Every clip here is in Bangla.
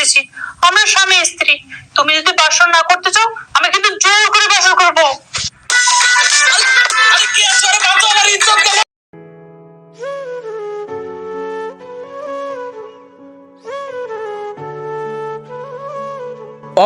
দিয়েছি, আমরা স্বামী স্ত্রী। তুমি যদি বাসর না করতে চাও, আমি কিন্তু জোর করে বাসর করবো।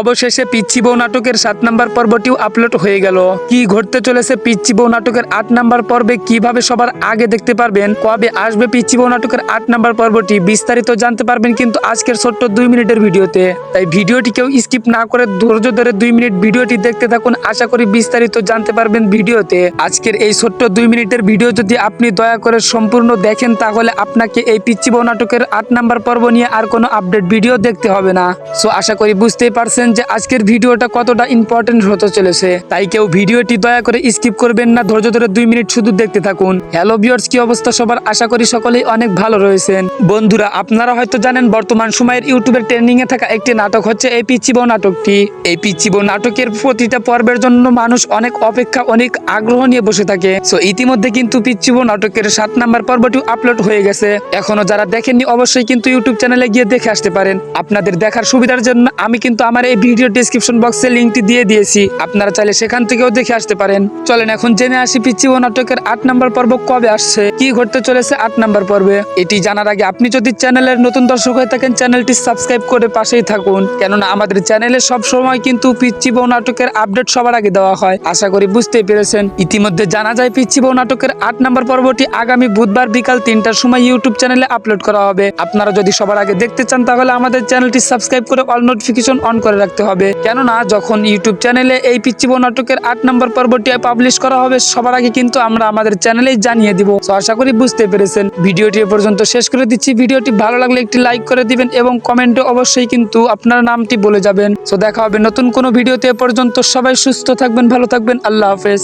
অবশেষে পিচ্চি বউ নাটকের 7 নম্বর পর্বটিও আপলোড হয়ে গেল। কি ঘটতে চলেছে পিচ্চি বউ নাটকের 8 নম্বর পর্বে, কিভাবে সবার আগে দেখতে পারবেন, কবে আসবে পিচ্চি বউ নাটকের 8 নম্বর পর্বটি, বিস্তারিত জানতে পারবেন কিন্তু আজকের ছোট্ট 2 মিনিটের ভিডিওতে। তাই ভিডিওটি কেউ স্কিপ না করে ধৈর্য ধরে 2 মিনিট ভিডিওটি দেখতে থাকুন। আশা করি বিস্তারিত জানতে পারবেন ভিডিওতে। আজকের এই ছোট্ট 2 মিনিটের ভিডিও যদি আপনি দয়া করে সম্পূর্ণ দেখেন, তাহলে আপনাকে এই পিচ্চি বউ নাটকের 8 নম্বর পর্ব নিয়ে আর কোনো আপডেট ভিডিও দেখতে হবে না। সো আশা করি বুঝতেই পারছেন যে আজকের ভিডিওটা কতটা ইম্পর্টেন্ট হতে চলেছে। তাই কেউ ভিডিওটি দয়া করে স্কিপ করবেন না, ধৈর্য ধরে 2 মিনিট শুধু দেখতে থাকুন। হ্যালো ভিউয়ার্স, কি অবস্থা সবার? আশা করি সকলেই অনেক ভালো রয়েছেন। বন্ধুরা, আপনারা হয়তো জানেন বর্তমান সময়ের ইউটিউবের ট্রেন্ডিং এ থাকা একটি নাটক হচ্ছে এই পিচ্চি বউ নাটকটি। এই পিচ্চি বউ নাটকের প্রতিটা পর্বের জন্য মানুষ অনেক অপেক্ষা, অনেক আগ্রহ নিয়ে বসে থাকে। সো ইতিমধ্যে কিন্তু পিচ্চি বউ নাটকের 7 নম্বর পর্বটি আপলোড হয়ে গেছে। এখনো যারা দেখেননি অবশ্যই কিন্তু ইউটিউব চ্যানেলে গিয়ে দেখে আসতে পারেন। আপনাদের দেখার সুবিধার জন্য আমি কিন্তু আমার এই ভিডিও ডেসক্রিপশন বক্সে লিংকটি দিয়ে দিয়েছি, আপনারা চাইলে সেখান থেকেও দেখে আসতে পারেন। চলেন এখন জেনে আসি পিচ্চি বউ নাটকের 8 নম্বর পর্ব কবে আসছে, কি ঘটতে চলেছে 8 নম্বর পর্বে। এটি জানার আগে আপনি যদি চ্যানেলের নতুন দর্শক হয়ে থাকেন, চ্যানেলটি সাবস্ক্রাইব করে পাশেই থাকুন, কেননা আমাদের চ্যানেলে সব সময় কিন্তু পিচ্চি বউ নাটকের আপডেট সবার আগে দেওয়া হয়। আশা করি বুঝতেই পেরেছেন। ইতিমধ্যে জানা যায় পিচ্চি বউ নাটকের 8 নম্বর পর্বটি আগামী বুধবার বিকাল 3টার সময় ইউটিউব চ্যানেলে আপলোড করা হবে। আপনারা যদি সবার আগে দেখতে চান, তাহলে আমাদের চ্যানেলটি সাবস্ক্রাইব করে অল নোটিফিকেশন অন করে রাখতে হবে, কেননা যখন ইউটিউব চ্যানেলে এই পিচ্চি বউ নাটকের 8 নম্বর পর্বটি পাবলিশ করা হবে, সবার আগে কিন্তু আমরা আমাদের চ্যানেলেই জানিয়ে দিব। তো আশা করি বুঝতে পেরেছেন। ভিডিওটি এ পর্যন্ত শেষ করে দিচ্ছি। ভিডিওটি ভালো লাগলে একটি লাইক করে দিবেন এবং কমেন্টে অবশ্যই কিন্তু আপনার নামটি বলে যাবেন। তো দেখা হবে নতুন কোনো ভিডিওতে। এ পর্যন্ত সবাই সুস্থ থাকবেন, ভালো থাকবেন। আল্লাহ হাফেজ।